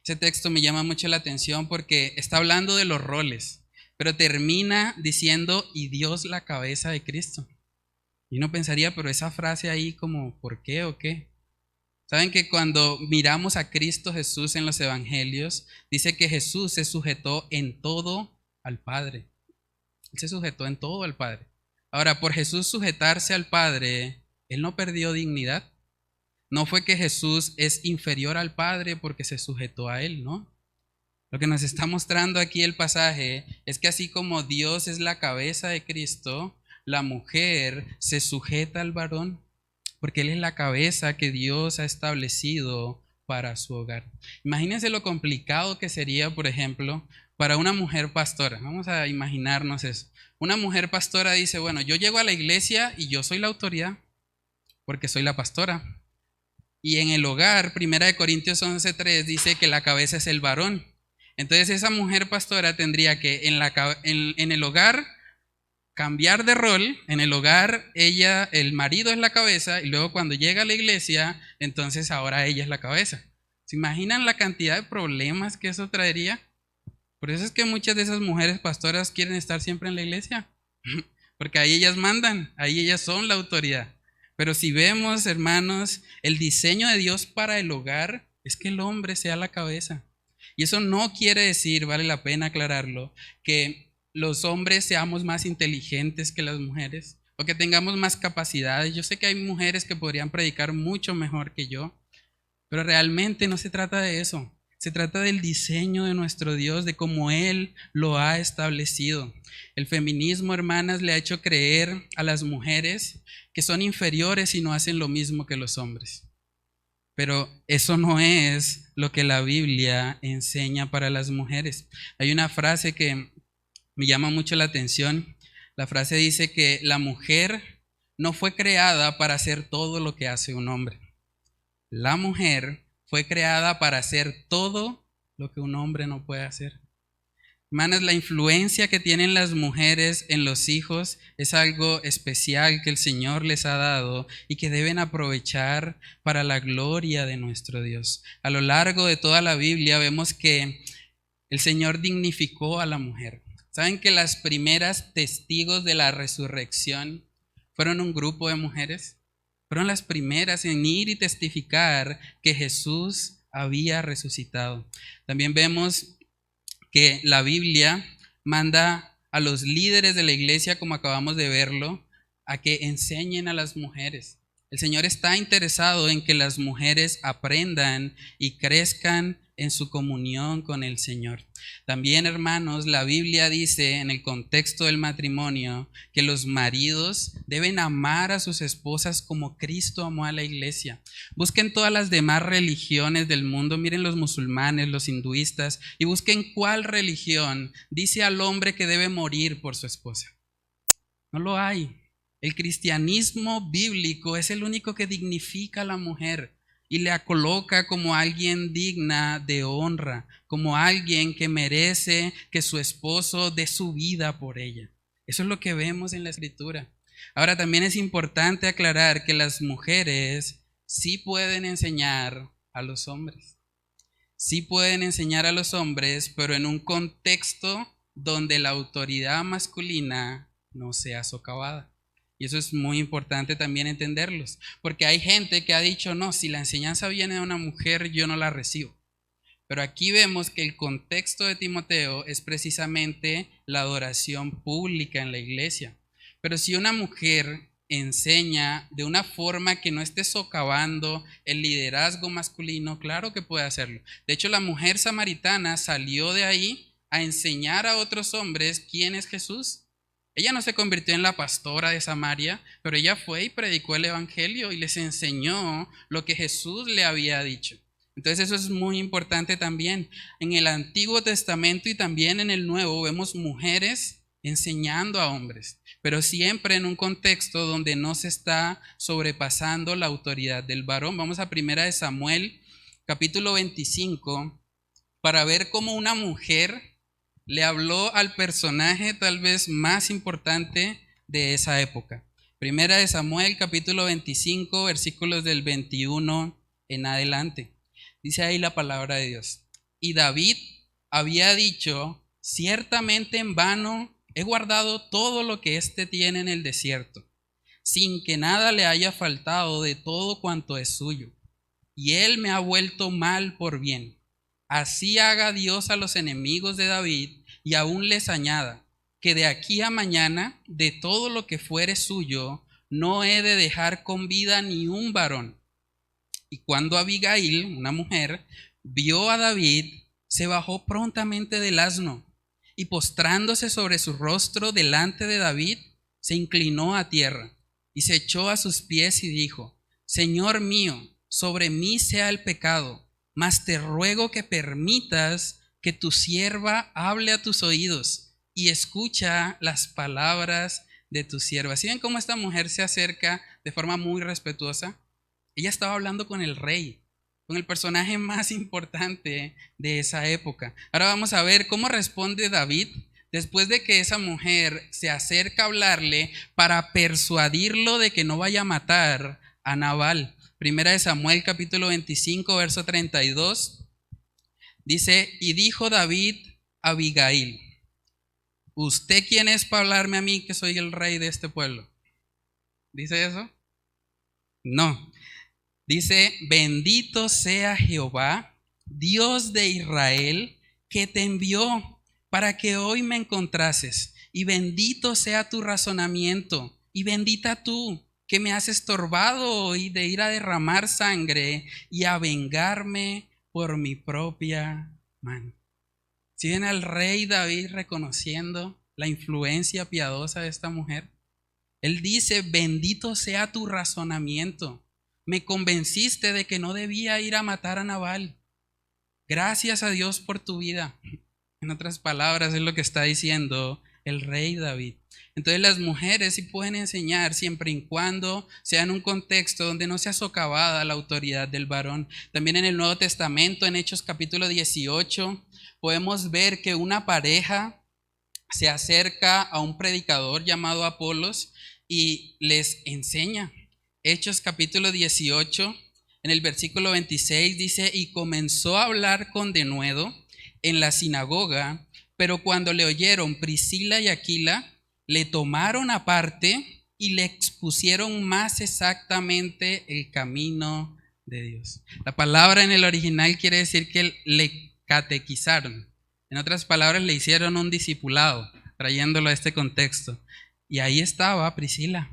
Ese texto me llama mucho la atención porque está hablando de los roles, pero termina diciendo: y Dios la cabeza de Cristo. Y uno pensaría, pero esa frase ahí como, ¿por qué o qué? Saben que cuando miramos a Cristo Jesús en los evangelios, dice que Jesús se sujetó en todo al Padre. Él se sujetó en todo al Padre. Ahora, por Jesús sujetarse al Padre, Él no perdió dignidad. No fue que Jesús es inferior al Padre porque se sujetó a Él, ¿no? Lo que nos está mostrando aquí el pasaje es que así como Dios es la cabeza de Cristo, la mujer se sujeta al varón, porque Él es la cabeza que Dios ha establecido para su hogar. Imagínense lo complicado que sería, por ejemplo, para una mujer pastora. Vamos a imaginarnos eso. Una mujer pastora dice: bueno, yo llego a la iglesia y yo soy la autoridad, porque soy la pastora. Y en el hogar, 1 Corintios 11:3 dice que la cabeza es el varón. Entonces esa mujer pastora tendría que en el hogar cambiar de rol. En el hogar el marido es la cabeza, y luego cuando llega a la iglesia, entonces ahora ella es la cabeza. ¿Se imaginan la cantidad de problemas que eso traería? Por eso es que muchas de esas mujeres pastoras quieren estar siempre en la iglesia, porque ahí ellas mandan, ahí ellas son la autoridad. Pero si vemos, hermanos, el diseño de Dios para el hogar es que el hombre sea la cabeza. Y eso no quiere decir, vale la pena aclararlo, que los hombres seamos más inteligentes que las mujeres o que tengamos más capacidades. Yo sé que hay mujeres que podrían predicar mucho mejor que yo, pero realmente no se trata de eso. Se trata del diseño de nuestro Dios, de cómo Él lo ha establecido. El feminismo, hermanas, le ha hecho creer a las mujeres que son inferiores y no hacen lo mismo que los hombres. Pero eso no es lo que la Biblia enseña para las mujeres. Hay una frase que me llama mucho la atención. La frase dice que la mujer no fue creada para hacer todo lo que hace un hombre. La mujer fue creada para hacer todo lo que un hombre no puede hacer. Hermanas, la influencia que tienen las mujeres en los hijos es algo especial que el Señor les ha dado y que deben aprovechar para la gloria de nuestro Dios. A lo largo de toda la Biblia vemos que el Señor dignificó a la mujer. ¿Saben que las primeras testigos de la resurrección fueron un grupo de mujeres? Fueron las primeras en ir y testificar que Jesús había resucitado. También vemos que la Biblia manda a los líderes de la iglesia, como acabamos de verlo, a que enseñen a las mujeres. El Señor está interesado en que las mujeres aprendan y crezcan en su comunión con el Señor. También, hermanos, la Biblia dice en el contexto del matrimonio que los maridos deben amar a sus esposas como Cristo amó a la iglesia. Busquen todas las demás religiones del mundo, miren los musulmanes, los hinduistas, y busquen cuál religión dice al hombre que debe morir por su esposa. No lo hay. El cristianismo bíblico es el único que dignifica a la mujer y la coloca como alguien digna de honra, como alguien que merece que su esposo dé su vida por ella. Eso es lo que vemos en la Escritura. Ahora, también es importante aclarar que las mujeres sí pueden enseñar a los hombres. Sí pueden enseñar a los hombres, pero en un contexto donde la autoridad masculina no sea socavada. Y eso es muy importante también entenderlos, porque hay gente que ha dicho, no, si la enseñanza viene de una mujer, yo no la recibo. Pero aquí vemos que el contexto de Timoteo es precisamente la adoración pública en la iglesia. Pero si una mujer enseña de una forma que no esté socavando el liderazgo masculino, claro que puede hacerlo. De hecho, la mujer samaritana salió de ahí a enseñar a otros hombres quién es Jesús. Ella no se convirtió en la pastora de Samaria, pero ella fue y predicó el evangelio y les enseñó lo que Jesús le había dicho. Entonces eso es muy importante también. En el Antiguo Testamento y también en el Nuevo vemos mujeres enseñando a hombres, pero siempre en un contexto donde no se está sobrepasando la autoridad del varón. Vamos a 1 Samuel, capítulo 25, para ver cómo una mujer le habló al personaje tal vez más importante de esa época. 1 Samuel, capítulo 25, versículos del 21 en adelante. Dice ahí la palabra de Dios. Y David había dicho, ciertamente en vano he guardado todo lo que éste tiene en el desierto, sin que nada le haya faltado de todo cuanto es suyo. Y él me ha vuelto mal por bien. Así haga Dios a los enemigos de David y aún les añada, que de aquí a mañana de todo lo que fuere suyo no he de dejar con vida ni un varón. Y cuando Abigail, una mujer, vio a David, se bajó prontamente del asno y postrándose sobre su rostro delante de David, se inclinó a tierra y se echó a sus pies y dijo, Señor mío, sobre mí sea el pecado, mas te ruego que permitas que tu sierva hable a tus oídos y escucha las palabras de tu sierva. ¿Sí ven cómo esta mujer se acerca de forma muy respetuosa? Ella estaba hablando con el rey, con el personaje más importante de esa época. Ahora vamos a ver cómo responde David después de que esa mujer se acerca a hablarle para persuadirlo de que no vaya a matar a Nabal. 1 Samuel capítulo 25, verso 32. Dice, y dijo David a Abigail, ¿usted quién es para hablarme a mí que soy el rey de este pueblo? ¿Dice eso? No. Dice, bendito sea Jehová, Dios de Israel, que te envió para que hoy me encontrases. Y bendito sea tu razonamiento, y bendita tú, que me has estorbado hoy de ir a derramar sangre y a vengarme por mi propia mano. Si ven al rey David reconociendo la influencia piadosa de esta mujer, él dice, bendito sea tu razonamiento. Me convenciste de que no debía ir a matar a Nabal. Gracias a Dios por tu vida. En otras palabras, es lo que está diciendo el rey David. Entonces las mujeres sí pueden enseñar siempre y cuando sea en un contexto donde no sea socavada la autoridad del varón. También en el Nuevo Testamento, en Hechos capítulo 18, podemos ver que una pareja se acerca a un predicador llamado Apolos y les enseña. Hechos capítulo 18, en el versículo 26 dice, y comenzó a hablar con denuedo en la sinagoga, pero cuando le oyeron Priscila y Aquila, le tomaron aparte y le expusieron más exactamente el camino de Dios. La palabra en el original quiere decir que le catequizaron. En otras palabras, le hicieron un discipulado, trayéndolo a este contexto. Y ahí estaba Priscila.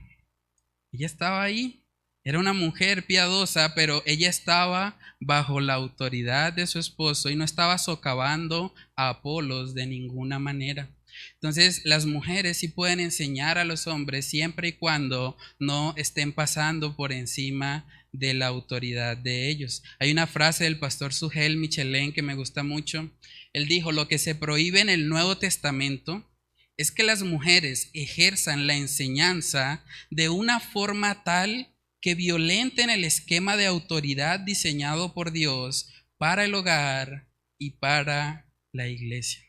Ella estaba ahí. Era una mujer piadosa, pero ella estaba bajo la autoridad de su esposo y no estaba socavando a Apolos de ninguna manera. Entonces, las mujeres sí pueden enseñar a los hombres siempre y cuando no estén pasando por encima de la autoridad de ellos. Hay una frase del pastor Sugel Michelén que me gusta mucho. Él dijo: lo que se prohíbe en el Nuevo Testamento es que las mujeres ejerzan la enseñanza de una forma tal que violenten el esquema de autoridad diseñado por Dios para el hogar y para la iglesia.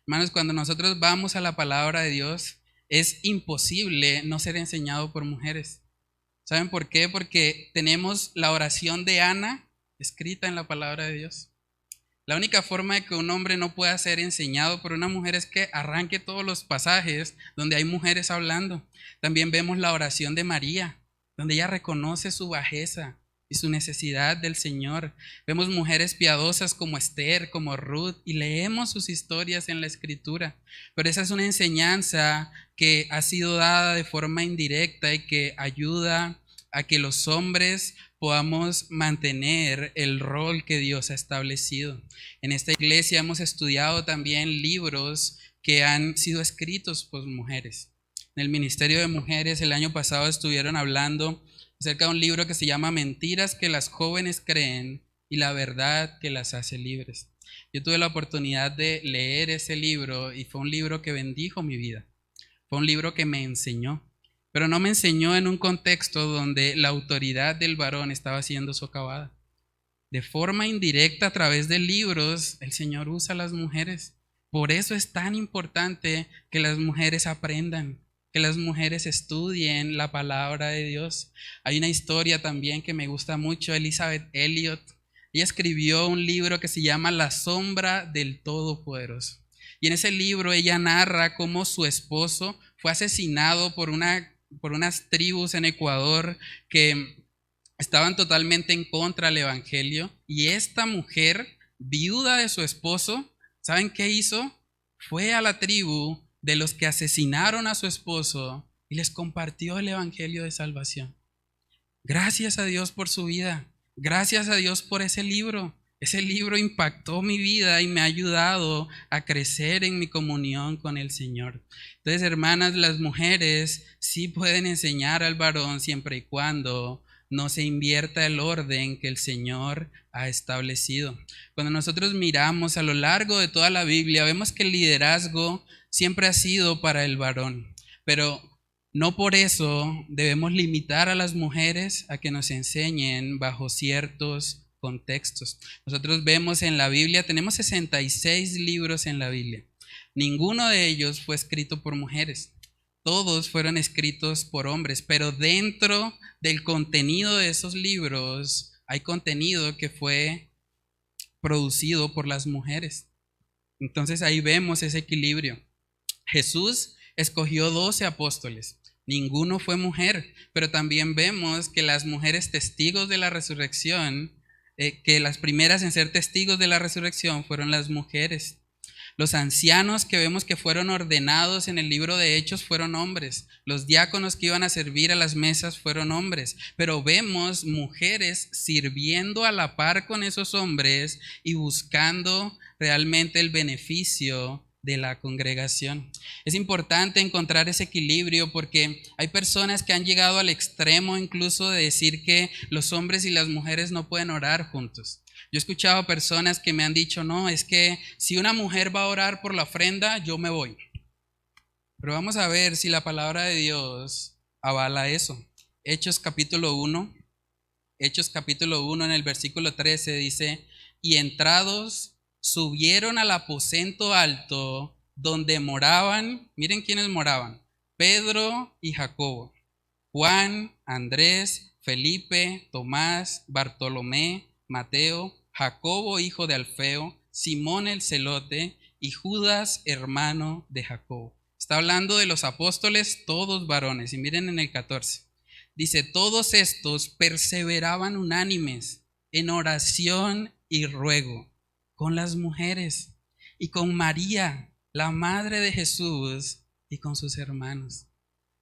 Hermanos, cuando nosotros vamos a la palabra de Dios, es imposible no ser enseñado por mujeres. ¿Saben por qué? Porque tenemos la oración de Ana escrita en la palabra de Dios. La única forma de que un hombre no pueda ser enseñado por una mujer es que arranque todos los pasajes donde hay mujeres hablando. También vemos la oración de María, donde ella reconoce su bajeza y su necesidad del Señor. Vemos mujeres piadosas como Esther, como Ruth, y leemos sus historias en la Escritura. Pero esa es una enseñanza que ha sido dada de forma indirecta y que ayuda a que los hombres podamos mantener el rol que Dios ha establecido. En esta iglesia hemos estudiado también libros que han sido escritos por mujeres. En el Ministerio de Mujeres el año pasado estuvieron hablando acerca de un libro que se llama Mentiras que las jóvenes creen y la verdad que las hace libres. Yo tuve la oportunidad de leer ese libro y fue un libro que bendijo mi vida. Fue un libro que me enseñó. Pero no me enseñó en un contexto donde la autoridad del varón estaba siendo socavada. De forma indirecta, a través de libros, el Señor usa a las mujeres. Por eso es tan importante que las mujeres aprendan, que las mujeres estudien la palabra de Dios. Hay una historia también que me gusta mucho, Elizabeth Elliot. Ella escribió un libro que se llama La sombra del Todopoderoso. Y en ese libro ella narra cómo su esposo fue asesinado por unas tribus en Ecuador que estaban totalmente en contra del evangelio. Y esta mujer, viuda de su esposo, ¿saben qué hizo? Fue a la tribu de los que asesinaron a su esposo y les compartió el evangelio de salvación. Gracias a Dios por su vida. Gracias a Dios por ese libro. Ese libro impactó mi vida y me ha ayudado a crecer en mi comunión con el Señor. Entonces, hermanas, las mujeres sí pueden enseñar al varón siempre y cuando no se invierta el orden que el Señor ha establecido. Cuando nosotros miramos a lo largo de toda la Biblia, vemos que el liderazgo siempre ha sido para el varón, pero no por eso debemos limitar a las mujeres a que nos enseñen bajo ciertos contextos. Nosotros vemos en la Biblia, tenemos 66 libros en la Biblia. Ninguno de ellos fue escrito por mujeres. Todos fueron escritos por hombres, pero dentro del contenido de esos libros hay contenido que fue producido por las mujeres. Entonces ahí vemos ese equilibrio. Jesús escogió 12 apóstoles. Ninguno fue mujer, pero también vemos que las mujeres testigos de la resurrección, que las primeras en ser testigos de la resurrección fueron las mujeres. Los ancianos que vemos que fueron ordenados en el libro de Hechos fueron hombres. Los diáconos que iban a servir a las mesas fueron hombres. Pero vemos mujeres sirviendo a la par con esos hombres y buscando realmente el beneficio de la congregación. Es importante encontrar ese equilibrio porque hay personas que han llegado al extremo incluso de decir que los hombres y las mujeres no pueden orar juntos. Yo he escuchado personas que me han dicho: no, es que si una mujer va a orar por la ofrenda, yo me voy. Pero vamos a ver si la palabra de Dios avala eso. Hechos capítulo 1 en el versículo 13 dice: y entrados subieron al aposento alto donde moraban, miren quiénes moraban: Pedro y Jacobo, Juan, Andrés, Felipe, Tomás, Bartolomé, Mateo, Jacobo hijo de Alfeo, Simón el celote y Judas hermano de Jacobo. Está hablando de los apóstoles, todos varones. Y miren en el 14. Dice: todos estos perseveraban unánimes en oración y ruego con las mujeres y con María, la madre de Jesús, y con sus hermanos.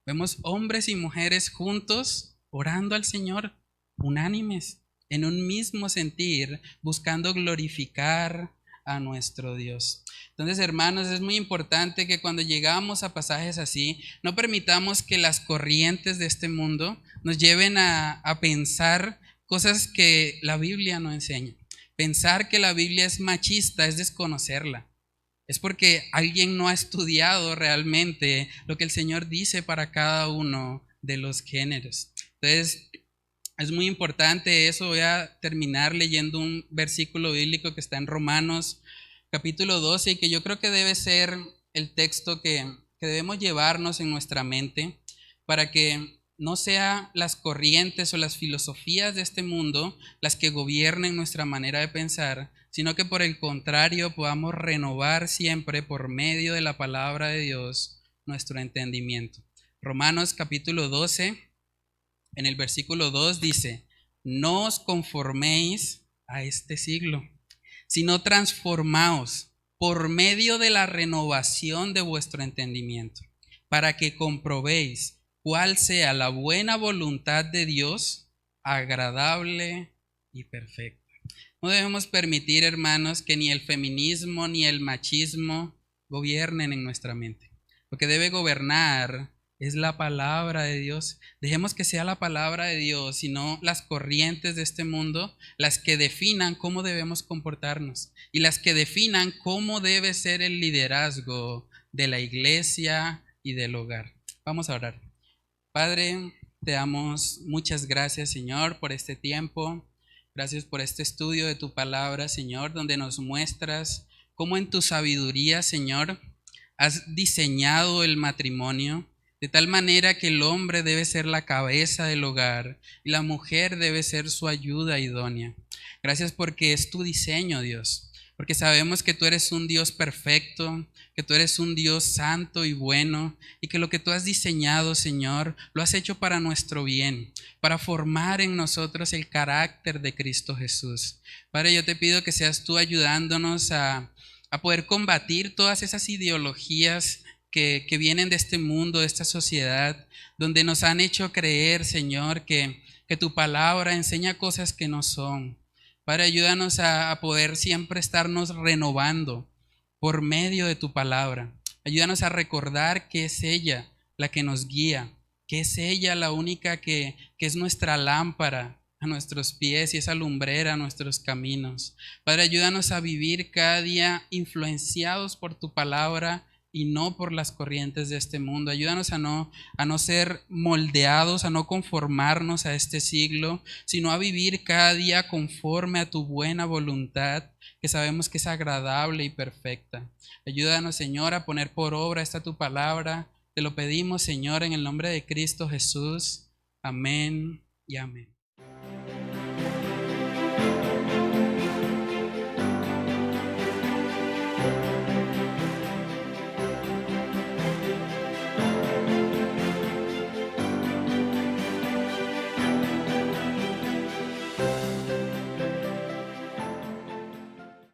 Vemos hombres y mujeres juntos orando al Señor, unánimes, en un mismo sentir, buscando glorificar a nuestro Dios. Entonces, hermanos, es muy importante que cuando llegamos a pasajes así, no permitamos que las corrientes de este mundo nos lleven a pensar cosas que la Biblia no enseña. Pensar que la Biblia es machista es desconocerla. Es porque alguien no ha estudiado realmente lo que el Señor dice para cada uno de los géneros. Entonces, es muy importante eso. Voy a terminar leyendo un versículo bíblico que está en Romanos capítulo 12 y que yo creo que debe ser el texto que debemos llevarnos en nuestra mente para que no sean las corrientes o las filosofías de este mundo las que gobiernen nuestra manera de pensar, sino que por el contrario podamos renovar siempre por medio de la palabra de Dios nuestro entendimiento. Romanos capítulo 12, en el versículo 2 dice: no os conforméis a este siglo, sino transformaos por medio de la renovación de vuestro entendimiento, para que comprobéis cuál sea la buena voluntad de Dios, agradable y perfecta. No debemos permitir, hermanos, que ni el feminismo ni el machismo gobiernen en nuestra mente. Lo que debe gobernar es la palabra de Dios. Dejemos que sea la palabra de Dios y no las corrientes de este mundo las que definan cómo debemos comportarnos y las que definan cómo debe ser el liderazgo de la iglesia y del hogar. Vamos a orar. Padre, te damos muchas gracias, Señor, por este tiempo. Gracias por este estudio de tu palabra, Señor, donde nos muestras cómo en tu sabiduría, Señor, has diseñado el matrimonio de tal manera que el hombre debe ser la cabeza del hogar y la mujer debe ser su ayuda idónea. Gracias porque es tu diseño, Dios, porque sabemos que tú eres un Dios perfecto, que tú eres un Dios santo y bueno, y que lo que tú has diseñado, Señor, lo has hecho para nuestro bien, para formar en nosotros el carácter de Cristo Jesús. Padre, yo te pido que seas tú ayudándonos a poder combatir todas esas ideologías que vienen de este mundo, de esta sociedad, donde nos han hecho creer, Señor, que tu palabra enseña cosas que no son. Padre, ayúdanos a poder siempre estarnos renovando por medio de tu palabra. Ayúdanos a recordar que es ella la que nos guía, que es ella la única que es nuestra lámpara a nuestros pies y esa lumbrera a nuestros caminos. Padre, ayúdanos a vivir cada día influenciados por tu palabra y no por las corrientes de este mundo. Ayúdanos a no ser moldeados, a no conformarnos a este siglo, sino a vivir cada día conforme a tu buena voluntad, que sabemos que es agradable y perfecta. Ayúdanos, Señor, a poner por obra esta tu palabra. Te lo pedimos, Señor, en el nombre de Cristo Jesús. Amén y amén.